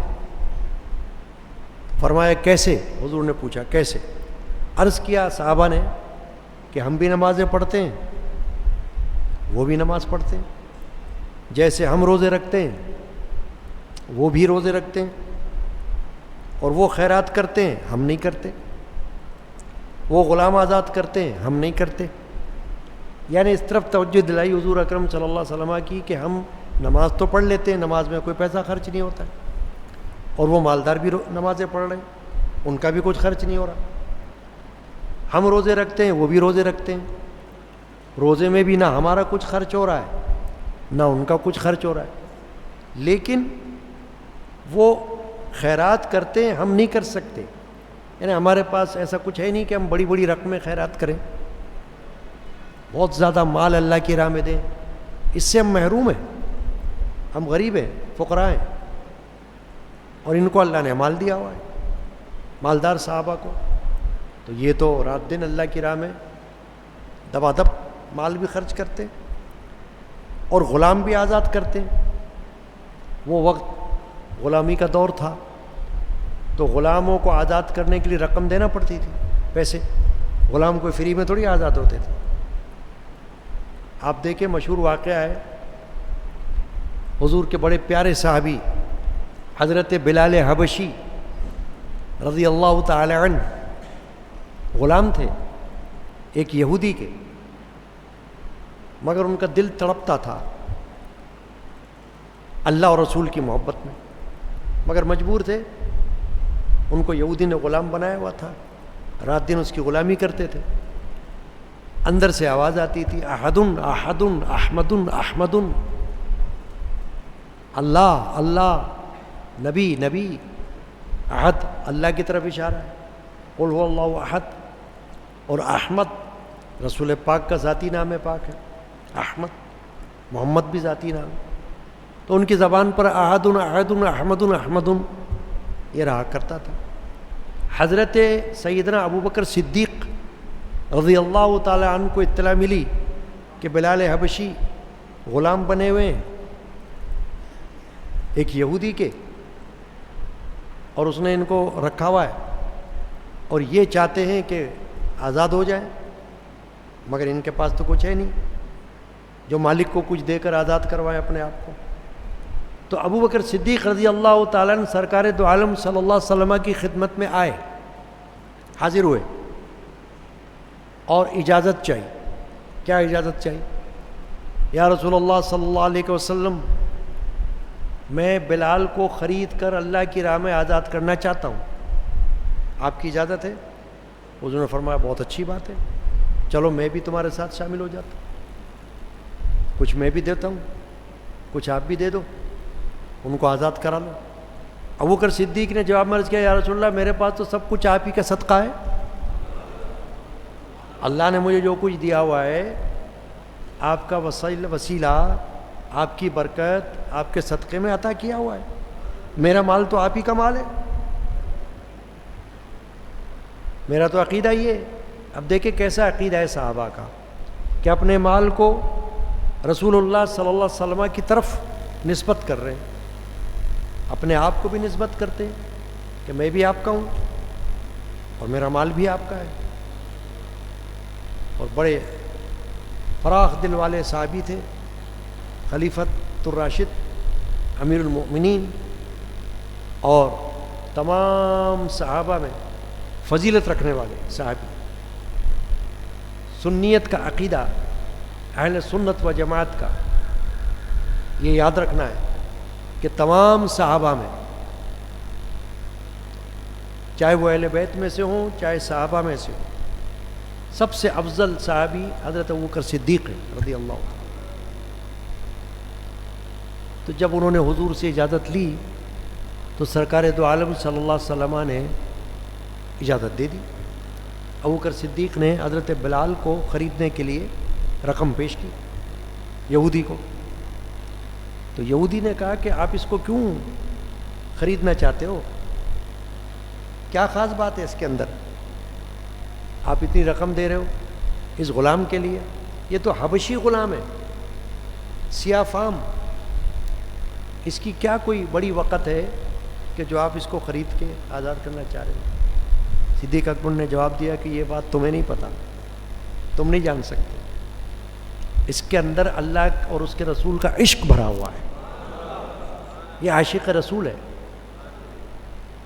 فرمایا کیسے؟ حضور نے پوچھا کیسے؟ عرض کیا صحابہ نے کہ ہم بھی نمازیں پڑھتے ہیں، وہ بھی نماز پڑھتے ہیں، جیسے ہم روزے رکھتے ہیں وہ بھی روزے رکھتے ہیں، اور وہ خیرات کرتے ہیں ہم نہیں کرتے، وہ غلام آزاد کرتے ہیں ہم نہیں کرتے۔ یعنی اس طرف توجہ دلائی حضور اکرم صلی اللہ علیہ وسلم کی کہ ہم نماز تو پڑھ لیتے ہیں، نماز میں کوئی پیسہ خرچ نہیں ہوتا ہے، اور وہ مالدار بھی نمازیں پڑھ رہے ہیں، ان کا بھی کچھ خرچ نہیں ہو رہا۔ ہم روزے رکھتے ہیں وہ بھی روزے رکھتے ہیں، روزے میں بھی نہ ہمارا کچھ خرچ ہو رہا ہے نہ ان کا کچھ خرچ ہو رہا ہے، لیکن وہ خیرات کرتے ہیں ہم نہیں کر سکتے۔ یعنی ہمارے پاس ایسا کچھ ہے نہیں کہ ہم بڑی بڑی رقمیں خیرات کریں، بہت زیادہ مال اللہ کی راہ میں دیں، اس سے ہم محروم ہیں، ہم غریب ہیں، فقراء ہیں، اور ان کو اللہ نے مال دیا ہوا ہے، مالدار صحابہ کو۔ تو یہ تو رات دن اللہ کی راہ میں دبا دب مال بھی خرچ کرتے اور غلام بھی آزاد کرتے۔ وہ وقت غلامی کا دور تھا، تو غلاموں کو آزاد کرنے کے لیے رقم دینا پڑتی تھی، پیسے، غلام کوئی فری میں تھوڑی آزاد ہوتے تھے. آپ دیکھیں مشہور واقعہ ہے حضور کے بڑے پیارے صحابی حضرت بلال حبشی رضی اللہ تعالی عنہ غلام تھے ایک یہودی کے، مگر ان کا دل تڑپتا تھا اللہ اور رسول کی محبت میں، مگر مجبور تھے. ان کو یہودی نے غلام بنایا ہوا تھا، رات دن اس کی غلامی کرتے تھے. اندر سے آواز آتی تھی احد احد احمد احمد، اللہ اللہ، نبی نبی، احد اللہ کی طرف اشارہ ہے، قل هو اللہ احد. اور احمد رسول پاک کا ذاتی نام ہے، پاک ہے احمد، محمد بھی ذاتی نام ہے. تو ان کی زبان پر احد احد احمد احمد یہ رہا کرتا تھا. حضرت سیدنا ابو بکر صدیق رضی اللہ تعالی عنہ کو اطلاع ملی کہ بلال حبشی غلام بنے ہوئے ہیں ایک یہودی کے، اور اس نے ان کو رکھا ہوا ہے اور یہ چاہتے ہیں کہ آزاد ہو جائیں، مگر ان کے پاس تو کچھ ہے نہیں جو مالک کو کچھ دے کر آزاد کروائیں اپنے آپ کو. تو ابو بکر صدیق رضی اللہ تعالیٰ عنہ سرکار دو عالم صلی اللہ علیہ وسلم کی خدمت میں آئے، حاضر ہوئے اور اجازت چاہیے. کیا اجازت چاہیے؟ یا رسول اللہ صلی اللہ علیہ وسلم، میں بلال کو خرید کر اللہ کی راہ میں آزاد کرنا چاہتا ہوں، آپ کی اجازت ہے؟ حضور نے فرمایا بہت اچھی بات ہے، چلو میں بھی تمہارے ساتھ شامل ہو جاتا ہوں، کچھ میں بھی دیتا ہوں، کچھ آپ بھی دے دو، ان کو آزاد کرا لو. ابو بکر صدیق نے جواب میں عرض کیا، یا رسول اللہ میرے پاس تو سب کچھ آپ ہی کا صدقہ ہے، اللہ نے مجھے جو کچھ دیا ہوا ہے آپ کا وسیلہ، آپ کی برکت، آپ کے صدقے میں عطا کیا ہوا ہے، میرا مال تو آپ ہی کا مال ہے، میرا تو عقیدہ یہ ہے. اب دیکھیں کیسا عقیدہ ہے صحابہ کا کہ اپنے مال کو رسول اللہ صلی اللہ علیہ وسلم کی طرف نسبت کر رہے ہیں، اپنے آپ کو بھی نسبت کرتے ہیں کہ میں بھی آپ کا ہوں اور میرا مال بھی آپ کا ہے. اور بڑے فراخ دل والے صحابی تھے، خلیفۃ الراشد امیر المؤمنین، اور تمام صحابہ میں فضیلت رکھنے والے صحابی. سنیت کا عقیدہ اہل سنت و جماعت کا یہ یاد رکھنا ہے کہ تمام صحابہ میں، چاہے وہ اہل بیت میں سے ہوں چاہے صحابہ میں سے ہوں، سب سے افضل صحابی حضرت ابوبکر صدیق رضی اللہ عنہ. تو جب انہوں نے حضور سے اجازت لی تو سرکار دو عالم صلی اللہ علیہ وسلم نے اجازت دے دی. ابوبکر صدیق نے حضرت بلال کو خریدنے کے لیے رقم پیش کی یہودی کو. تو یہودی نے کہا کہ آپ اس کو کیوں خریدنا چاہتے ہو، کیا خاص بات ہے اس کے اندر، آپ اتنی رقم دے رہے ہو اس غلام کے لیے، یہ تو حبشی غلام ہے، سیاہ فام، اس کی کیا کوئی بڑی وقت ہے کہ جو آپ اس کو خرید کے آزاد کرنا چاہ رہے ہیں. صدیق اکبر نے جواب دیا کہ یہ بات تمہیں نہیں پتہ، تم نہیں جان سکتے، اس کے اندر اللہ اور اس کے رسول کا عشق بھرا ہوا ہے، یہ عاشق رسول ہے.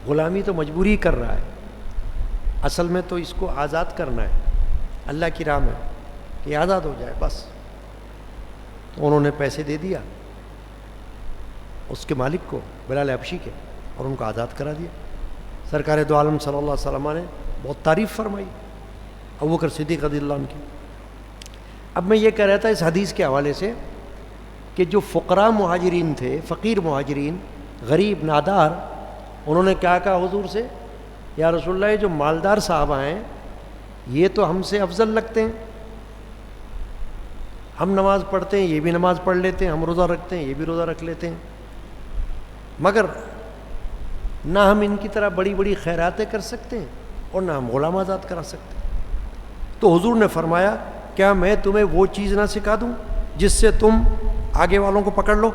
غلامی تو مجبوری کر رہا ہے، اصل میں تو اس کو آزاد کرنا ہے اللہ کی راہ میں کہ آزاد ہو جائے بس. تو انہوں نے پیسے دے دیا اس کے مالک کو بلال حبشی کے اور ان کو آزاد کرا دیا. سرکار دو عالم صلی اللہ علیہ وسلم نے بہت تعریف فرمائی ابوبکر صدیق رضی اللہ عنہ کی. اب میں یہ کہہ رہا تھا اس حدیث کے حوالے سے کہ جو فقراء مہاجرین تھے، فقیر مہاجرین، غریب نادار، انہوں نے کیا کہا حضور سے، یا رسول اللہ یہ جو مالدار صحابہ ہیں یہ تو ہم سے افضل لگتے ہیں، ہم نماز پڑھتے ہیں یہ بھی نماز پڑھ لیتے ہیں، ہم روزہ رکھتے ہیں یہ بھی روزہ رکھ لیتے ہیں، مگر نہ ہم ان کی طرح بڑی بڑی خیراتیں کر سکتے ہیں اور نہ ہم غلام آزاد کرا سکتے ہیں. تو حضور نے فرمایا کیا میں تمہیں وہ چیز نہ سکھا دوں جس سے تم آگے والوں کو پکڑ لو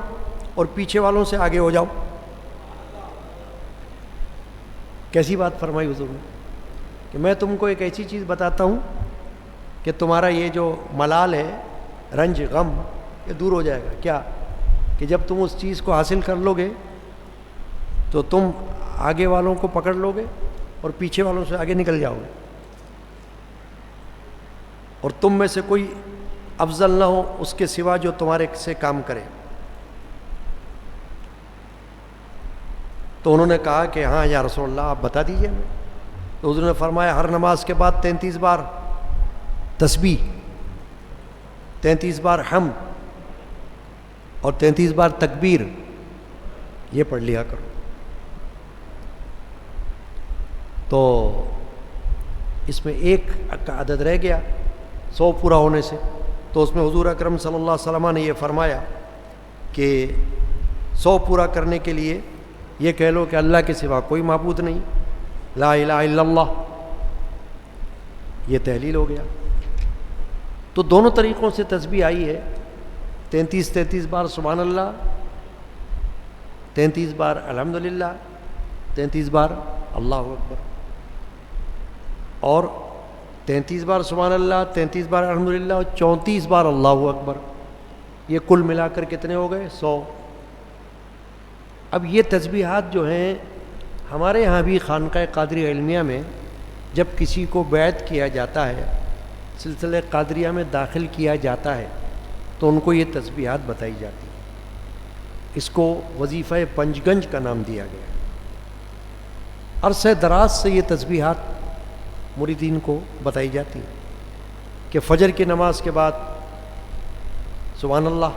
اور پیچھے والوں سے آگے ہو جاؤ. کیسی بات فرمائی حضور نے کہ میں تم کو ایک ایسی چیز بتاتا ہوں کہ تمہارا یہ جو ملال ہے، رنج غم، یہ دور ہو جائے گا. کیا کہ جب تم اس چیز کو حاصل کر لو گے تو تم آگے والوں کو پکڑ لو گے اور پیچھے والوں سے آگے نکل جاؤ گے، اور تم میں سے کوئی افضل نہ ہو اس کے سوا جو تمہارے سے کام کرے. تو انہوں نے کہا کہ ہاں یا رسول اللہ آپ بتا دیجئے ہمیں. تو حضور نے فرمایا ہر نماز کے بعد 33 بار تسبیح، 33 بار حمد اور 33 بار تکبیر یہ پڑھ لیا کرو. تو اس میں ایک کا عدد رہ گیا 100 پورا ہونے سے. تو اس میں حضور اکرم صلی اللہ علیہ وسلم نے یہ فرمایا کہ 100 پورا کرنے کے لیے یہ کہہ لو کہ اللہ کے سوا کوئی معبود نہیں، لا الہ الا اللہ، یہ تحلیل ہو گیا. تو دونوں طریقوں سے تسبیح آئی ہے، 33 بار سبحان اللہ، 33 بار الحمدللہ، 33 بار اللہ اکبر، اور 33 بار سبحان اللہ، 33 بار الحمدللہ اور 34 بار اللہ اکبر. یہ کل ملا کر کتنے ہو گئے؟ 100. اب یہ تسبیحات جو ہیں ہمارے ہاں بھی خانقاہ قادریہ علمیہ میں جب کسی کو بیعت کیا جاتا ہے، سلسلہ قادریہ میں داخل کیا جاتا ہے، تو ان کو یہ تسبیحات بتائی جاتی ہیں. اس کو وظیفہ پنج گنج کا نام دیا گیا. عرصہ دراز سے یہ تسبیحات مریدین کو بتائی جاتی ہے کہ فجر کی نماز کے بعد سبحان اللہ،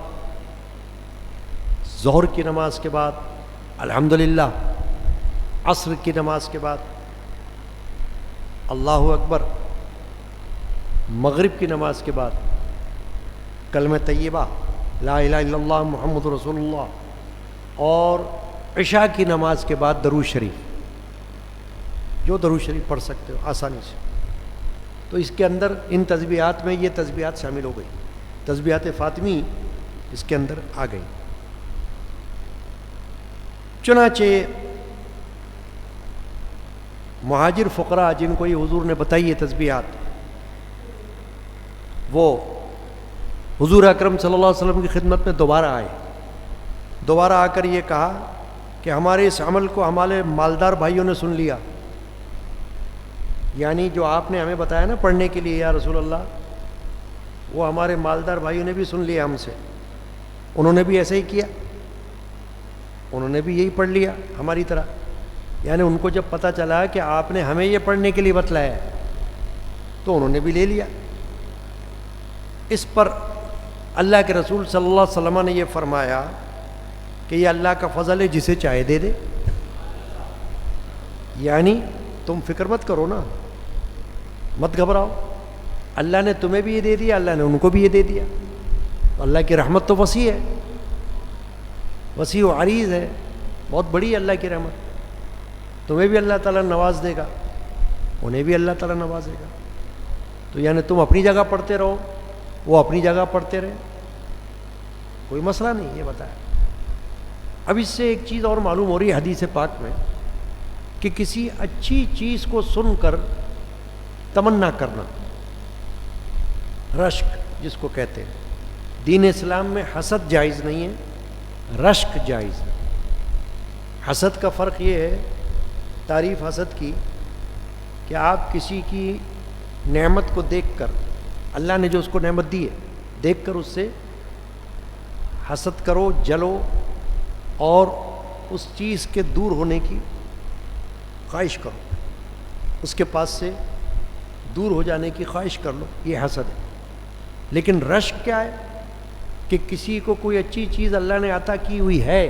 ظہر کی نماز کے بعد الحمدللہ، عصر کی نماز کے بعد اللہ اکبر، مغرب کی نماز کے بعد کلمہ طیبہ لا الہ الا اللہ محمد رسول اللہ، اور عشاء کی نماز کے بعد درود شریف. جو درود شریف پڑھ سکتے ہو آسانی سے. تو اس کے اندر ان تسبیحات میں یہ تسبیحات شامل ہو گئی، تسبیحات فاطمی اس کے اندر آ گئی. چنانچہ مہاجر فقراء جن کو یہ حضور نے بتائی ہے تسبیحات، وہ حضور اکرم صلی اللہ علیہ وسلم کی خدمت میں دوبارہ آئے. دوبارہ آ کر یہ کہا کہ ہمارے اس عمل کو ہمارے مالدار بھائیوں نے سن لیا. یعنی جو آپ نے ہمیں بتایا نا پڑھنے کے لیے یا رسول اللہ، وہ ہمارے مالدار بھائیوں نے بھی سن لیا ہم سے. انہوں نے بھی ایسے ہی کیا، انہوں نے بھی یہی پڑھ لیا ہماری طرح. یعنی ان کو جب پتہ چلا کہ آپ نے ہمیں یہ پڑھنے کے لیے بتلایا تو انہوں نے بھی لے لیا. اس پر اللہ کے رسول صلی اللہ علیہ وسلم نے یہ فرمایا کہ یہ اللہ کا فضل ہے، جسے چاہے دے دے. یعنی تم فکر مت کرو نا، مت گھبراؤ، اللہ نے تمہیں بھی یہ دے دیا، اللہ نے ان کو بھی یہ دے دیا. اللہ کی رحمت تو وسیع ہے، وسیع و عریض ہے، بہت بڑی اللہ کی رحمت. تمہیں بھی اللہ تعالیٰ نواز دے گا، انہیں بھی اللہ تعالیٰ نوازے گا. تو یعنی تم اپنی جگہ پڑھتے رہو، وہ اپنی جگہ پڑھتے رہے، کوئی مسئلہ نہیں. یہ بتایا. اب اس سے ایک چیز اور معلوم ہو رہی ہے حدیث پاک میں کہ کسی اچھی چیز کو سن کر تمنا کرنا، رشک جس کو کہتے ہیں. دین اسلام میں حسد جائز نہیں ہے، رشک جائز ہے. حسد کا فرق یہ ہے، تعریف حسد کی، کہ آپ کسی کی نعمت کو دیکھ کر، اللہ نے جو اس کو نعمت دی ہے دیکھ کر اس سے حسد کرو، جلو، اور اس چیز کے دور ہونے کی خواہش کرو، اس کے پاس سے دور ہو جانے کی خواہش کر لو. یہ حسد ہے. لیکن رشک کیا ہے کہ کسی کو کوئی اچھی چیز اللہ نے عطا کی ہوئی ہے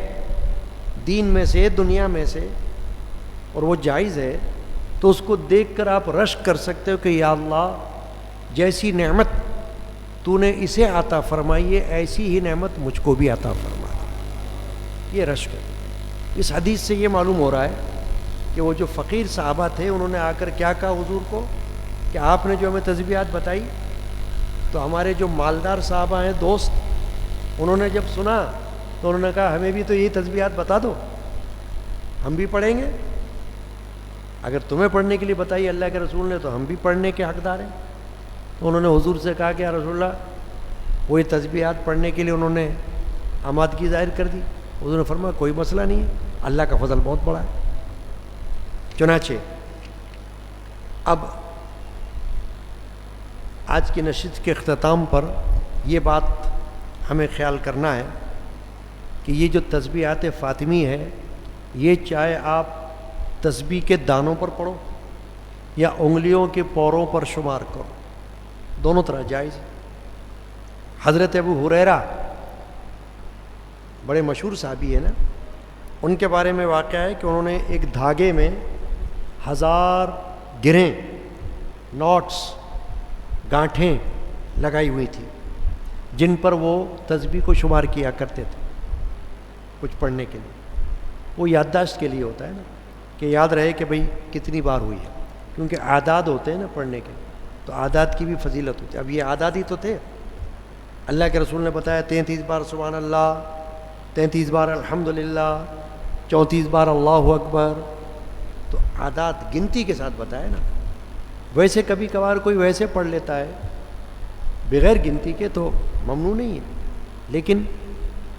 دین میں سے، دنیا میں سے، اور وہ جائز ہے، تو اس کو دیکھ کر آپ رشک کر سکتے ہو کہ یا اللہ جیسی نعمت تو نے اسے عطا فرمائی ہے ایسی ہی نعمت مجھ کو بھی عطا فرما. یہ رشک ہے. اس حدیث سے یہ معلوم ہو رہا ہے کہ وہ جو فقیر صحابہ تھے انہوں نے آ کر کیا کہا حضور کو کہ آپ نے جو ہمیں تسبیحات بتائی، تو ہمارے جو مالدار صحابہ ہیں دوست، انہوں نے جب سنا تو انہوں نے کہا ہمیں بھی تو یہی تسبیحات بتا دو، ہم بھی پڑھیں گے. اگر تمہیں پڑھنے کے لیے بتائی اللہ کے رسول نے تو ہم بھی پڑھنے کے حقدار ہیں. تو انہوں نے حضور سے کہا کہ یا رسول اللہ وہی تسبیحات پڑھنے کے لیے انہوں نے آمادگی ظاہر کر دی. حضور نے فرمایا کوئی مسئلہ نہیں ہے, اللہ کا فضل بہت بڑا ہے. چنانچہ اب آج کی نشست کے اختتام پر یہ بات ہمیں خیال کرنا ہے کہ یہ جو تسبیحات فاطمی ہے یہ چاہے آپ تسبیح کے دانوں پر پڑھو یا انگلیوں کے پوروں پر شمار کرو, دونوں طرح جائز. حضرت ابو ہریرہ بڑے مشہور صحابی ہیں نا, ان کے بارے میں واقعہ ہے کہ انہوں نے ایک دھاگے میں 1000 گرہیں, نوٹس, گانٹھیں لگائی ہوئی تھی جن پر وہ تسبیح کو شمار کیا کرتے تھے کچھ پڑھنے کے لیے. وہ یادداشت کے لیے ہوتا ہے نا کہ یاد رہے کہ بھئی کتنی بار ہوئی ہے, کیونکہ اعداد ہوتے ہیں نا پڑھنے کے, تو اعداد کی بھی فضیلت ہوتی ہے. اب یہ اعداد ہی تو تھے, اللہ کے رسول نے بتایا 33 بار سبحان اللہ, 33 بار الحمدللہ, 34 بار اللہ اکبر, تو اعداد گنتی کے ساتھ بتایا نا. ویسے کبھی کبھار کوئی ویسے پڑھ لیتا ہے بغیر گنتی کے تو ممنوع نہیں ہے, لیکن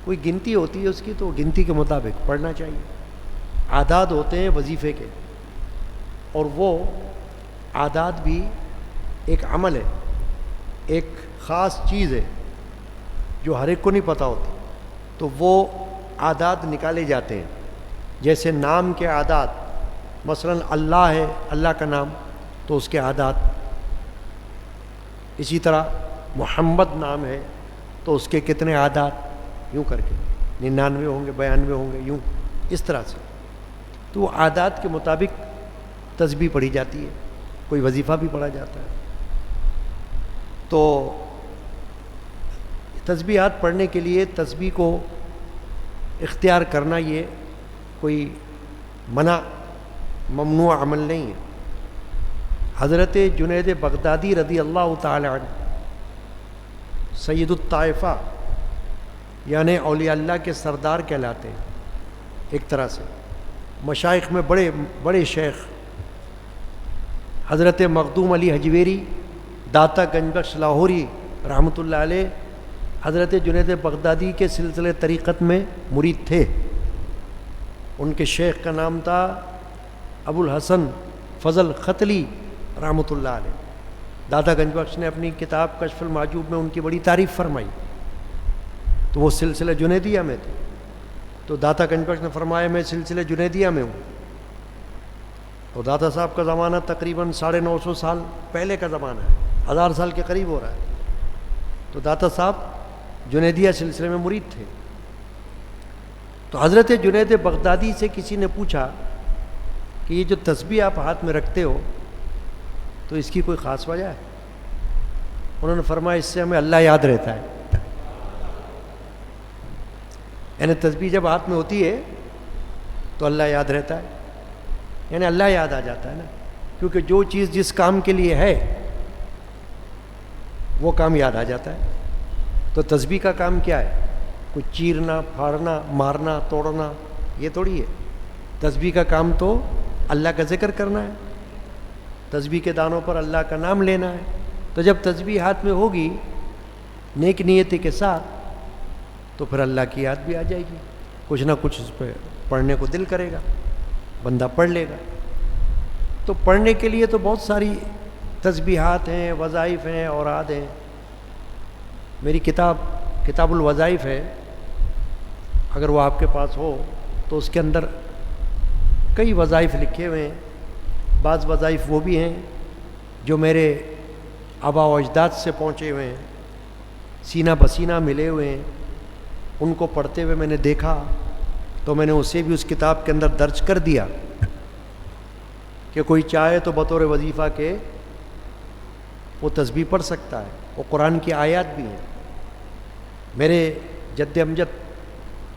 کوئی گنتی ہوتی ہے اس کی تو گنتی کے مطابق پڑھنا چاہیے. اعداد ہوتے ہیں وظیفے کے, اور وہ اعداد بھی ایک عمل ہے, ایک خاص چیز ہے جو ہر ایک کو نہیں پتہ ہوتی. تو وہ اعداد نکالے جاتے ہیں, جیسے نام کے اعداد, مثلا اللہ ہے اللہ کا نام تو اس کے اعداد, اسی طرح محمد نام ہے تو اس کے کتنے اعداد, یوں کر کے 99 ہوں گے, 92 ہوں گے, یوں اس طرح سے. تو وہ اعداد کے مطابق تسبیح پڑھی جاتی ہے, کوئی وظیفہ بھی پڑھا جاتا ہے. تو تسبیحات پڑھنے کے لیے تسبیح کو اختیار کرنا یہ کوئی منع ممنوع عمل نہیں ہے. حضرت جنید بغدادی رضی اللہ تعالی عنہ سید الطائفہ یعنی اولیاء اللہ کے سردار کہلاتے ہیں ایک طرح سے. مشائخ میں بڑے بڑے شیخ حضرت مخدوم علی حجویری داتا گنج بخش لاہوری رحمۃ اللہ علیہ حضرت جنید بغدادی کے سلسلے طریقت میں مرید تھے. ان کے شیخ کا نام تھا ابو الحسن فضل ختلی رحمۃ اللہ علیہ. داتا گنج بخش نے اپنی کتاب کشف المحجوب میں ان کی بڑی تعریف فرمائی. تو وہ سلسلہ جنیدیہ میں تھے, تو داتا گنج بخش نے فرمایا میں سلسلہ جنیدیہ میں ہوں. تو داتا صاحب کا زمانہ تقریباً 950 سال پہلے کا زمانہ ہے, 1000 سال کے قریب ہو رہا ہے. تو داتا صاحب جنیدیہ سلسلے میں مرید تھے. تو حضرت جنید بغدادی سے کسی نے پوچھا کہ یہ جو تسبیح آپ ہاتھ میں رکھتے ہو تو اس کی کوئی خاص وجہ ہے؟ انہوں نے فرمایا اس سے ہمیں اللہ یاد رہتا ہے. یعنی تسبیح جب ہاتھ میں ہوتی ہے تو اللہ یاد رہتا ہے, یعنی اللہ یاد آ جاتا ہے نا, کیونکہ جو چیز جس کام کے لیے ہے وہ کام یاد آ جاتا ہے. تو تسبیح کا کام کیا ہے؟ کچھ چیرنا, پھاڑنا, مارنا, توڑنا یہ تھوڑی ہے. تسبیح کا کام تو اللہ کا ذکر کرنا ہے, تسبیح کے دانوں پر اللہ کا نام لینا ہے. تو جب تسبیح ہاتھ میں ہوگی نیک نیتی کے ساتھ تو پھر اللہ کی یاد بھی آ جائے گی, کچھ نہ کچھ اس پہ پڑھنے کو دل کرے گا, بندہ پڑھ لے گا. تو پڑھنے کے لیے تو بہت ساری تسبیحات ہیں, وظائف ہیں, اوراد ہیں. میری کتاب الوظائف ہے, اگر وہ آپ کے پاس ہو تو اس کے اندر کئی وظائف لکھے ہوئے ہیں. بعض وظائف وہ بھی ہیں جو میرے آبا و اجداد سے پہنچے ہوئے ہیں, سینہ بسینہ ملے ہوئے ہیں. ان کو پڑھتے ہوئے میں نے دیکھا تو میں نے اسے بھی اس کتاب کے اندر درج کر دیا کہ کوئی چاہے تو بطور وظیفہ کے وہ تسبیح پڑھ سکتا ہے. وہ قرآن کی آیات بھی ہیں. میرے جد امجد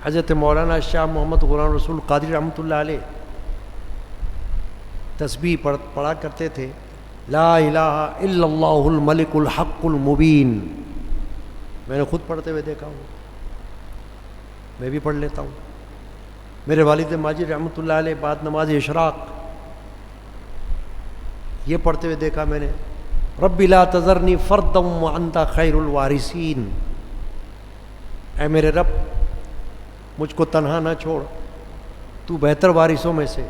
حضرت مولانا شاہ محمد غلام رسول قادری رحمۃ اللہ علیہ تسبیح پڑھا کرتے تھے, لا الہ الا اللہ الملک الحق المبین. میں نے خود پڑھتے ہوئے دیکھا ہوں, میں بھی پڑھ لیتا ہوں. میرے والد ماجد رحمۃ اللہ علیہ بعد نماز اشراق یہ پڑھتے ہوئے دیکھا میں نے, رب لا تذرنی فردا وانت خیر الوارثین، اے میرے رب مجھ کو تنہا نہ چھوڑ، تو بہتر وارثوں میں سے۔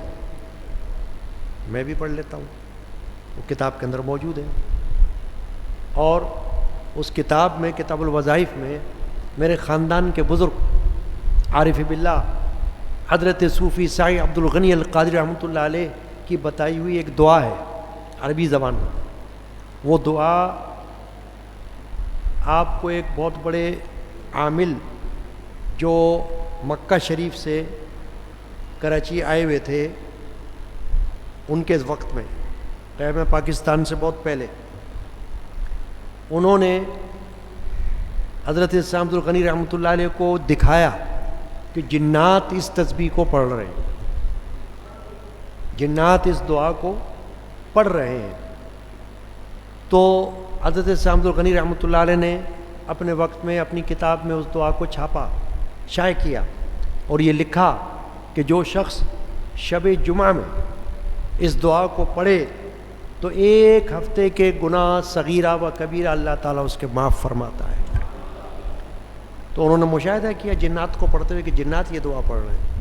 میں بھی پڑھ لیتا ہوں، وہ کتاب کے اندر موجود ہے، اور اس کتاب میں کتاب الوظائف میں میرے خاندان کے بزرگ عارف باللہ حضرت صوفی سائی عبد الغنی القادری رحمۃ اللہ علیہ کی بتائی ہوئی ایک دعا ہے عربی زبان میں۔ وہ دعا آپ کو ایک بہت بڑے عامل جو مکہ شریف سے کراچی آئے ہوئے تھے ان کے وقت میں، قیام پاکستان سے بہت پہلے، انہوں نے حضرت عبد الغنی رحمۃ اللہ علیہ کو دکھایا کہ جنات اس تسبیح کو پڑھ رہے ہیں، جنات اس دعا کو پڑھ رہے ہیں۔ تو حضرت عبد الغنی رحمۃ اللہ علیہ نے اپنے وقت میں اپنی کتاب میں اس دعا کو چھاپا، شائع کیا، اور یہ لکھا کہ جو شخص شب جمعہ میں اس دعا کو پڑھے تو ایک ہفتے کے گناہ صغیرہ و کبیرہ اللہ تعالیٰ اس کے معاف فرماتا ہے۔ تو انہوں نے مشاہدہ کیا جنات کو پڑھتے ہوئے کہ جنات یہ دعا پڑھ رہے ہیں۔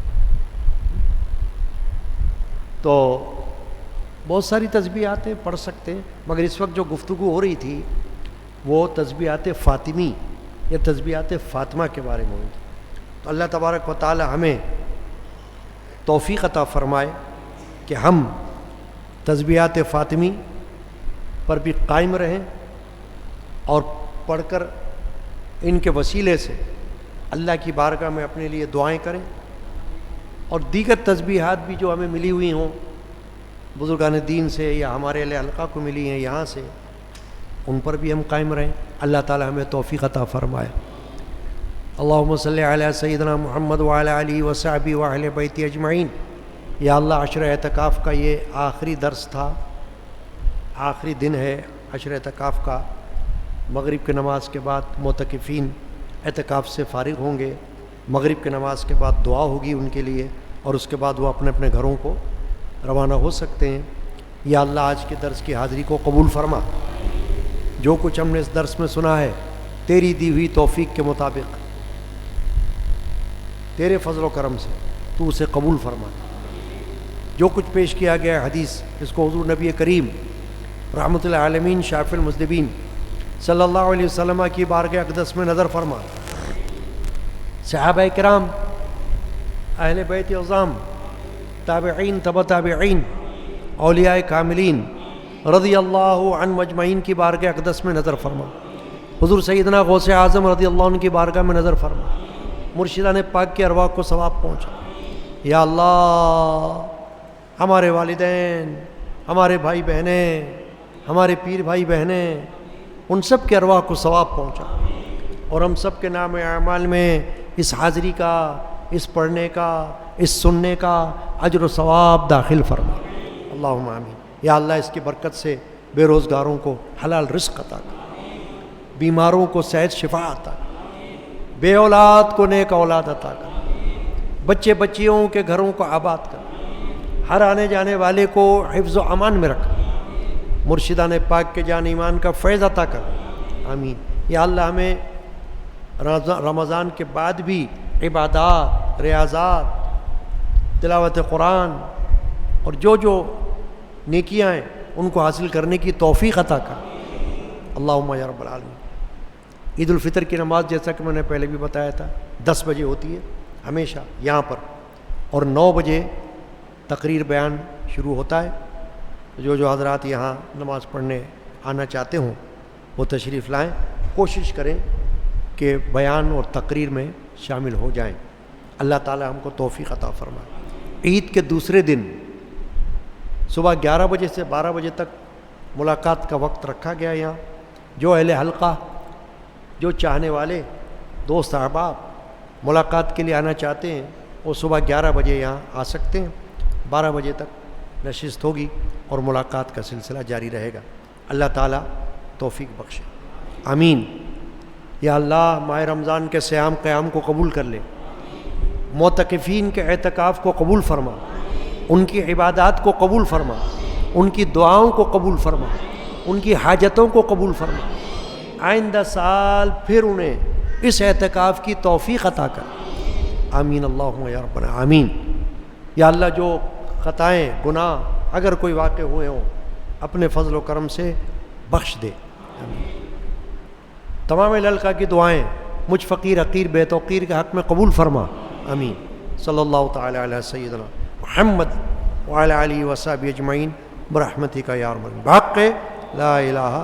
تو بہت ساری تسبیحات پڑھ سکتے ہیں، مگر اس وقت جو گفتگو ہو رہی تھی وہ تسبیحات فاطمی یا تسبیحات فاطمہ کے بارے میں ہوئی تھی۔ تو اللہ تبارک و تعالی ہمیں توفیق عطا فرمائے کہ ہم تسبیحات فاطمی پر بھی قائم رہیں اور پڑھ کر ان کے وسیلے سے اللہ کی بارگاہ میں اپنے لیے دعائیں کریں، اور دیگر تسبیحات بھی جو ہمیں ملی ہوئی ہوں بزرگان دین سے یا ہمارے اہل حلقہ کو ملی ہیں یہاں سے، ان پر بھی ہم قائم رہیں۔ اللہ تعالی ہمیں توفیق عطا فرمائے۔ اللہم صلی علی سیدنا محمد وعلی آلہ وصحبہ واہل بیت اجمعین۔ یا اللہ عشر اعتکاف کا یہ آخری درس تھا، آخری دن ہے عشر اعتکاف کا۔ مغرب کی نماز کے بعد معتکفین اعتکاف سے فارغ ہوں گے، مغرب کی نماز کے بعد دعا ہوگی ان کے لیے، اور اس کے بعد وہ اپنے اپنے گھروں کو روانہ ہو سکتے ہیں۔ یا اللہ آج کے درس کی حاضری کو قبول فرما، جو کچھ ہم نے اس درس میں سنا ہے تیری دی ہوئی توفیق کے مطابق، تیرے فضل و کرم سے تو اسے قبول فرما۔ جو کچھ پیش کیا گیا ہے حدیث، اس کو حضور نبی کریم رحمۃ اللہ عالمین شافی المذنبین صلی اللہ علیہ وسلم کی بارگاہ اقدس میں نظر فرما۔ صحابہ کرام، اہل بیت اعظام، تابعین، تبع تابعین، اولیاء کاملین رضی اللہ عنہ مجمعین کی بارگاہ اقدس میں نظر فرما۔ حضور سیدنا غوث اعظم رضی اللہ عنہ کی بارگاہ میں نظر فرما۔ مرشدان پاک کے ارواح کو ثواب پہنچا۔ یا اللہ ہمارے والدین، ہمارے بھائی بہنیں، ہمارے پیر بھائی بہنیں، ان سب کے ارواح کو ثواب پہنچا، اور ہم سب کے نام اعمال میں اس حاضری کا، اس پڑھنے کا، اس سننے کا اجر و ثواب داخل فرما۔ اللہم آمین۔ یا اللہ اس کی برکت سے بے روزگاروں کو حلال رزق عطا کر، بیماروں کو صحت شفا عطا کر، بے اولاد کو نیک اولاد عطا کر، بچے بچیوں کے گھروں کو آباد کر، ہر آنے جانے والے کو حفظ و امان میں رکھ، مرشدان پاک کے جان ایمان کا فیض عطا کر۔ آمین۔ یا اللہ ہمیں رمضان کے بعد بھی عبادات، ریاضات، تلاوت قرآن اور جو نیکیاں ہیں ان کو حاصل کرنے کی توفیق عطا کر۔ اللہم یا رب العالمین۔ عید الفطر کی نماز جیسا کہ میں نے پہلے بھی بتایا تھا 10 بجے ہوتی ہے ہمیشہ یہاں پر، اور 9 بجے تقریر بیان شروع ہوتا ہے۔ جو حضرات یہاں نماز پڑھنے آنا چاہتے ہوں وہ تشریف لائیں، کوشش کریں کہ بیان اور تقریر میں شامل ہو جائیں۔ اللہ تعالی ہم کو توفیق عطا فرمائے۔ عید کے دوسرے دن صبح 11 بجے سے 12 بجے تک ملاقات کا وقت رکھا گیا یہاں۔ جو اہل حلقہ، جو چاہنے والے دوست احباب ملاقات کے لیے آنا چاہتے ہیں وہ صبح 11 بجے یہاں آ سکتے ہیں۔ 12 بجے تک نشست ہوگی اور ملاقات کا سلسلہ جاری رہے گا۔ اللہ تعالیٰ توفیق بخشے، آمین۔ یا اللہ ماہ رمضان کے صیام قیام کو قبول کر لے، معتکفین کے اعتکاف کو قبول فرما، ان کی عبادات کو قبول فرما، ان کی دعاؤں کو قبول فرما، ان کی حاجتوں کو قبول فرما، آئندہ سال پھر انہیں اس اعتکاف کی توفیق عطا کر، آمین اللہم یا ربنا آمین۔ یا اللہ جو خطائیں گناہ اگر کوئی واقع ہوئے ہوں اپنے فضل و کرم سے بخش دے، تمام للکا کی دعائیں مجھ فقیر حقیر بے توقیر کے حق میں قبول فرما، آمین۔ صلی اللہ تعالی علی سیدنا محمد وعلی آلہ وصحبہ اجمعین برحمتک یا ارحم الراحمین، بحق لا الہ